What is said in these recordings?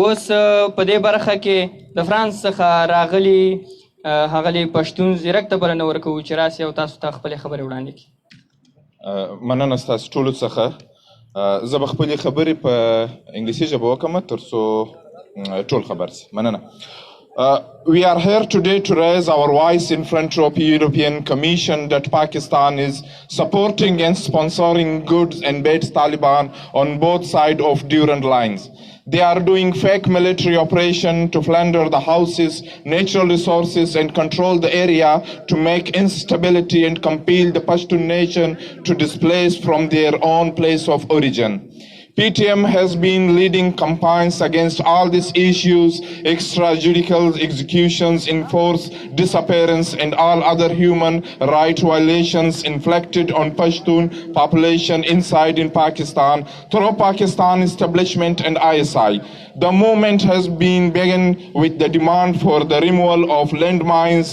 اوس په دې برخه کې د فرانس څخه راغلي هغه پښتون زیرک ته بلنه ورکوو چې راسي او تاسو ته خپلې خبرې وړاندې کړي. مننه ستاسو ټولو څخه. زه به خپلې خبرې په انګلیسي ژبه وکړم تر څو ټول خبر سي. مننه. We are here today to raise our voice in front of the European Commission that Pakistan is supporting and sponsoring goods and bad Taliban on both sides of Durand lines. They are doing fake military operation to plunder the houses, natural resources and control the area to make instability and compel the Pashtun nation to displace from their own place of origin. PTM has been leading campaigns against all these issues, extrajudicial executions, enforced disappearance, and all other human rights violations inflicted on Pashtun population inside in Pakistan through Pakistan establishment and ISI. The movement has been begun with the demand for the removal of landmines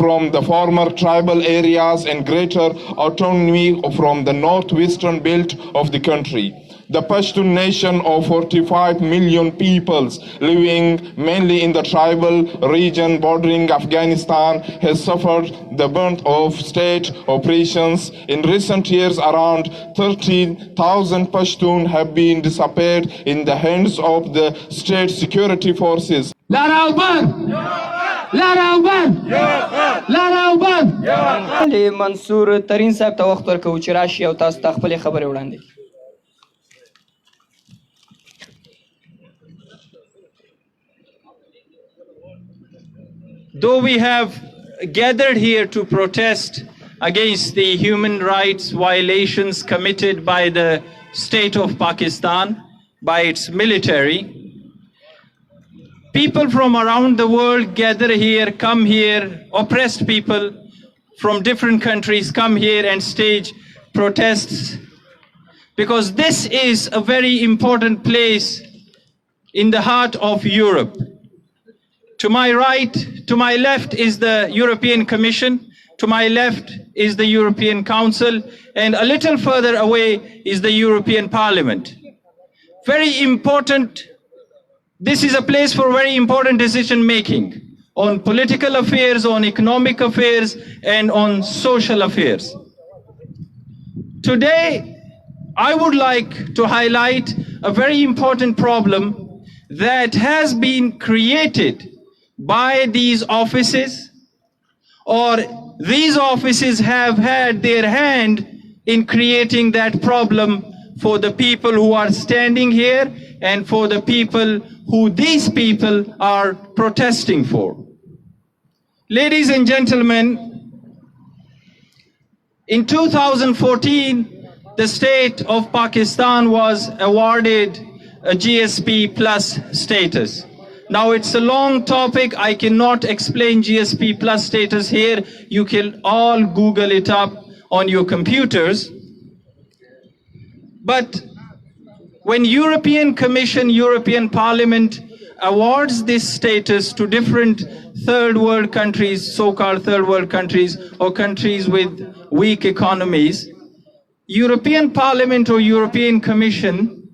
from the former tribal areas and greater autonomy from the northwestern belt of the country. The Pashtun nation of 45 million peoples living mainly in the tribal region bordering Afghanistan has suffered the brunt of state operations. In recent years, around 30,000 Pashtun have been disappeared in the hands of the state security forces. Larawbar! منصور ترین صاحب ته وخت ورکوو چې راشي او تاسو ته خپلې خبرې وړاندې کړي. Though we have gathered here to protest against the human rights violations committed by the state of Pakistan, by its military, people from around the world gather here, come here, oppressed people from different countries come here and stage protests, because this is a very important place in the heart of Europe. To my right, to my left is the European Commission, to my left is the European Council, and a little further away is the European Parliament. Very important, this is a place for very important decision making on political affairs, on economic affairs, and on social affairs. Today, I would like to highlight a very important problem that has been created by these offices, or these offices have had their hand in creating that problem for the people who are standing here and for the people who these people are protesting for. Ladies and gentlemen, in 2014, the state of Pakistan was awarded a GSP plus status. Now it's a long topic, I cannot explain GSP plus status here. You can all Google it up on your computers. But when European Commission, European Parliament awards this status to different third world countries, so-called third world countries or countries with weak economies, European Parliament or European Commission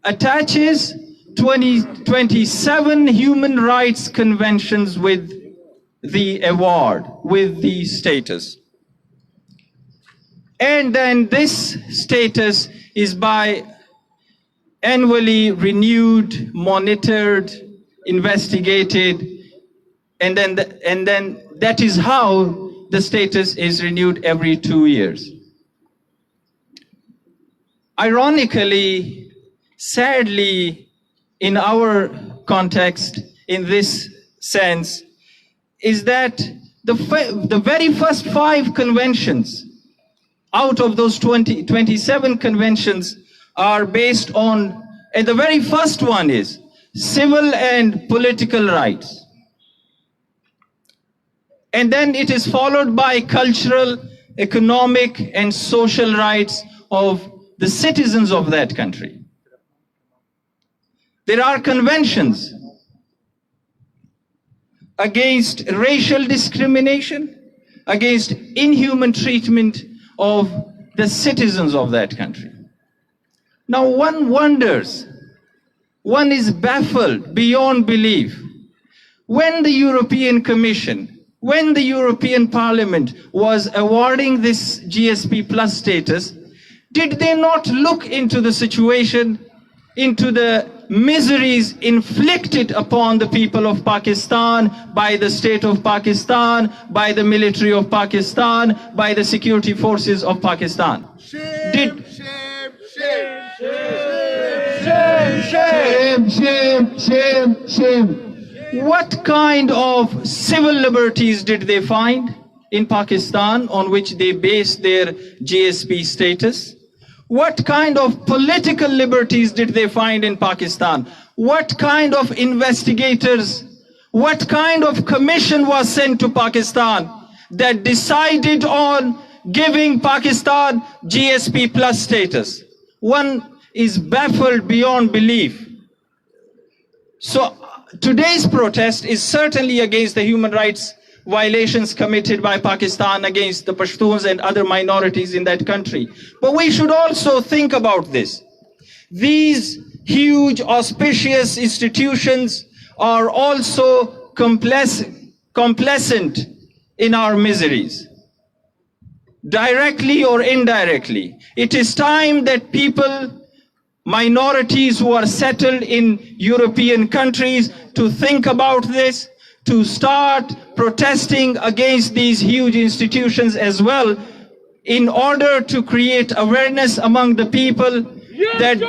attaches 27 human rights conventions with the award, with the status. And then this status is by annually renewed, monitored, investigated, and then that is how the status is renewed every 2 years. Ironically, sadly, in our context, in this sense, is that the very first 5 conventions out of those 27 conventions are based on, and the very first one is civil and political rights. And then it is followed by cultural, economic, and social rights of the citizens of that country. There are conventions against racial discrimination, against inhuman treatment of the citizens of that country. Now one wonders one is baffled beyond belief. When the European Commission, when the European Parliament was awarding this GSP Plus status, did they not look into the situation, into the miseries inflicted upon the people of Pakistan by the state of Pakistan, by the military of Pakistan, by the security forces of Pakistan? Shame, shame, shame, shame. What kind of civil liberties did they find in Pakistan on which they based their GSP status? What kind of political liberties did they find in Pakistan? What kind of investigators, what kind of commission was sent to Pakistan that decided on giving Pakistan GSP Plus status? One is baffled beyond belief. So today's protest is certainly against the human rights violations committed by Pakistan against the Pashtuns and other minorities in that country. But we should also think about this. These huge auspicious institutions are also complacent in our miseries, directly or indirectly. It is time that people, minorities who are settled in European countries, to think about this, to start protesting against these huge institutions as well, in order to create awareness among the people that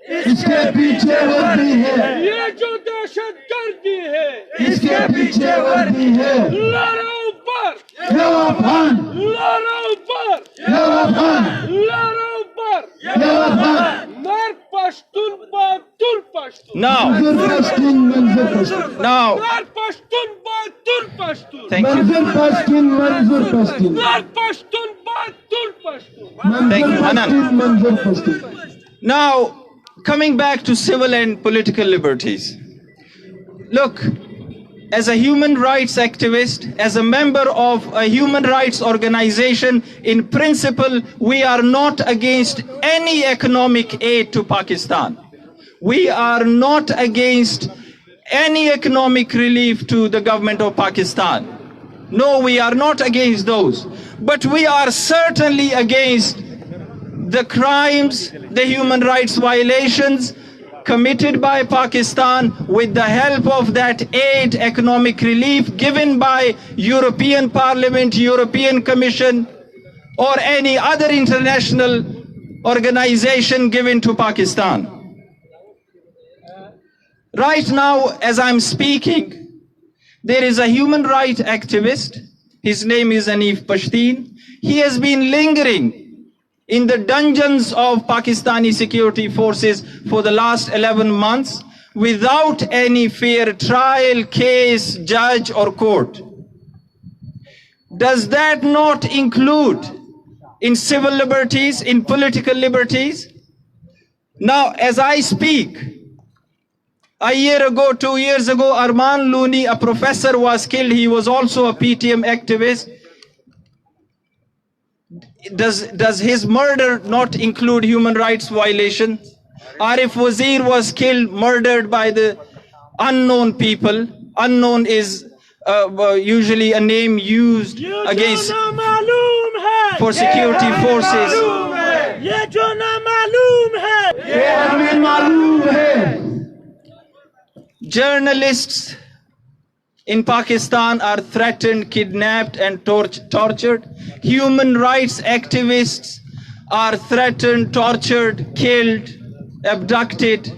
इसके पीछे वर्दी है, ये जो दहशतगर्दी है, इसके पीछे वर्दी है। लारावर, जवाबान, लारावर, जवाबान, लारावर, जवाबान। मर पश्तून बहादुर पश्तून, मंजूर पश्तून, मंजूर पश्तून। now, मर पश्तून बहादुर पश्तून, thank you. मंजूर पश्तून, मंजूर पश्तून। मर पश्तून बहादुर पश्तून। मंजूर पश्तून, मंजूर Pashtun. Now, coming back to civil and political liberties. Look, as a human rights activist, as a member of a human rights organization, in principle, we are not against any economic aid to Pakistan. We are not against any economic relief to the government of Pakistan. No, we are not against those. But we are certainly against the crimes, the human rights violations committed by Pakistan with the help of that aid, economic relief given by European Parliament, European Commission, or any other international organization given to Pakistan. Right now, as I'm speaking, there is a human rights activist. His name is Anif Pashtun. He has been lingering in the dungeons of Pakistani security forces for the last 11 months without any fair trial, case, judge or court. Does that not include in civil liberties, in political liberties? Now, as I speak, a year ago, 2 years ago, Arman Looney, a professor, was killed. He was also a PTM activist. Does his murder not include human rights violation? Arif Wazir was killed, murdered by the unknown people. Unknown is usually a name used against for security forces. Journalists in Pakistan are threatened, kidnapped and tortured. Human rights activists are threatened, tortured, killed, abducted.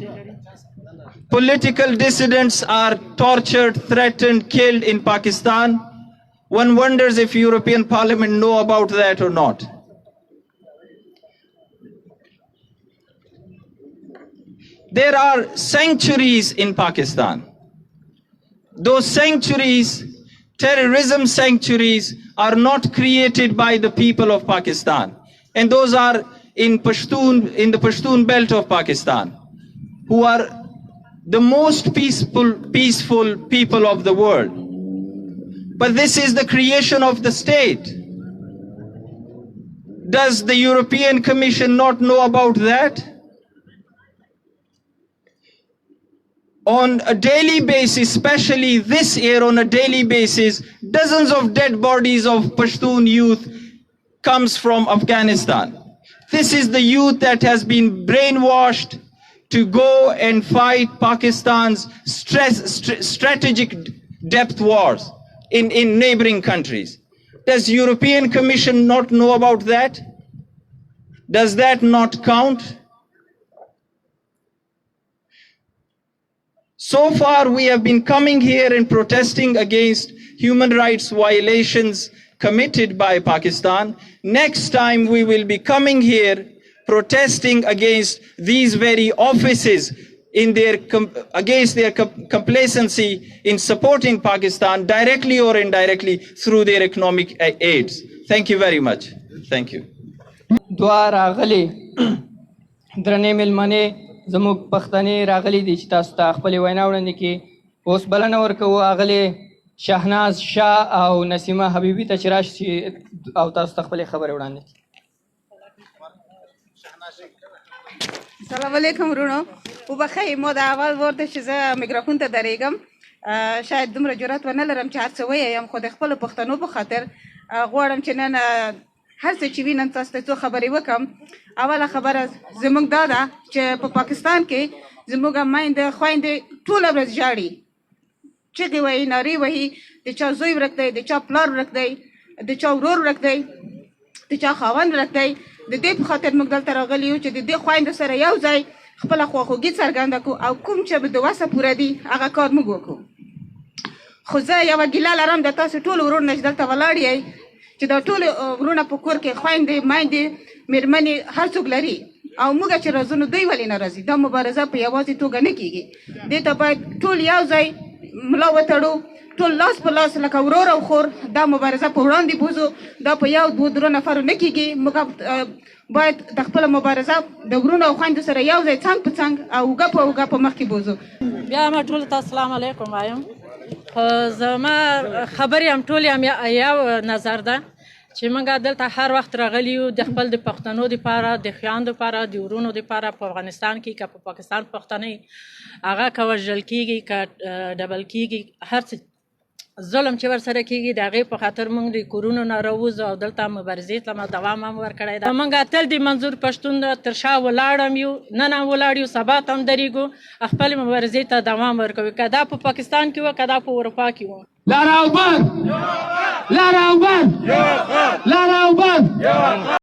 Political dissidents are tortured, threatened, killed in Pakistan. One wonders if European Parliament know about that or not. There are sanctuaries in Pakistan. Those sanctuaries, terrorism sanctuaries, are not created by the people of Pakistan. And those are in the Pashtun belt of Pakistan, who are the most peaceful people of the world. But this is the creation of the state. Does the European Commission not know about that? On a daily basis, especially this year on a daily basis, dozens of dead bodies of Pashtun youth comes from Afghanistan. This is the youth that has been brainwashed to go and fight Pakistan's strategic depth wars in neighboring countries. Does European Commission not know about that? Does that not count? So far, we have been coming here and protesting against human rights violations committed by Pakistan. Next time, we will be coming here protesting against these very offices against their complacency in supporting Pakistan directly or indirectly through their economic aids. Thank you very much. Thank you. دوه راغلي درنې مېلمنې زموږ پښتنې راغلي دي چې تاسو ته خپلې وینا وړاندې کړي. اوس بلنه ورکوو هغلې شهناز شاه او نسیمه حبیبي ته چې راشي او تاسو ته خپلې خبرې وړاندې کړي. السلام علیکم ورونو. وبخښئ ما د اول وار ده چې زه میکروفون ته درېږم. شاید دومره جرأت ونه لرم چې هر څه ووایم، خو د خپلو پښتنو په خاطر غواړم چې نن هر څه چې وینم تاسو ته څو خبرې وکړم. اوله خبره زموږ دا ده چې په پاکستان کې زموږ میندې خویندې ټوله ورځ ژاړي، چغې وهي، نارې وهي، د چا زوی ورک دی، د چا پلار ورک دی، د چا ورور ورک دی، د چا خاوند ورک دی. د دې په خاطر موږ دلته راغلي یو چې د دې خویندو سره یو ځای خپله خواخوږي څرګنده کړو او کوم چې د وسه پوره دي هغه کار موږ وکړو. خو زه یوه ګیله لرم د تاسو ټولو ورونو چې دلته ولاړ یئ چې دا ټول ورونه په کور کې خویندې میندې مېرمنې هر څوک لري او موږ چې راځو نو دوی ولې نه راځي؟ دا مبارزه په یوازې توګه نه کیږي. دې ته باید ټول یو ځای ملا وتړو، ټول لاس په لاس لکه ورور او خور دا مبارزه په وړاندې بوځو. دا په یو دوه درو نفرو نه کیږي. موږ باید د خپله مبارزه د ورونو او خویندو سره یو ځای څنګ په څنګ او اوږه په اوږه په مخکې بوځو. بیا ما ټولو ته السلام علیکم وایم. زما خبرې هم ټولې هم یو نظر ده چې موږ دلته هر وخت راغلي یو د خپل د پښتنو دپاره، د خویندو دپاره، د ورونو دپاره په افغانستان کې که په پاکستان پښتنې هغه که وژل کېږي که ډبل کېږي، هر څه ظلم چې ورسره کېږي د هغې په خاطر موږ د کورونو نه راوځو او دلته مبارزې ته دوام هم ورکړی ده. موږ تل د منظور پښتون تر شا ولاړ هم یو، نن هم ولاړ یو، سبا ته هم درېږو، خپلې مبارزې ته دوام ورکوي، که دا په پاکستان کې وه که دا په اروپا کې وه. Larawbar! Larawbar! Larawbar!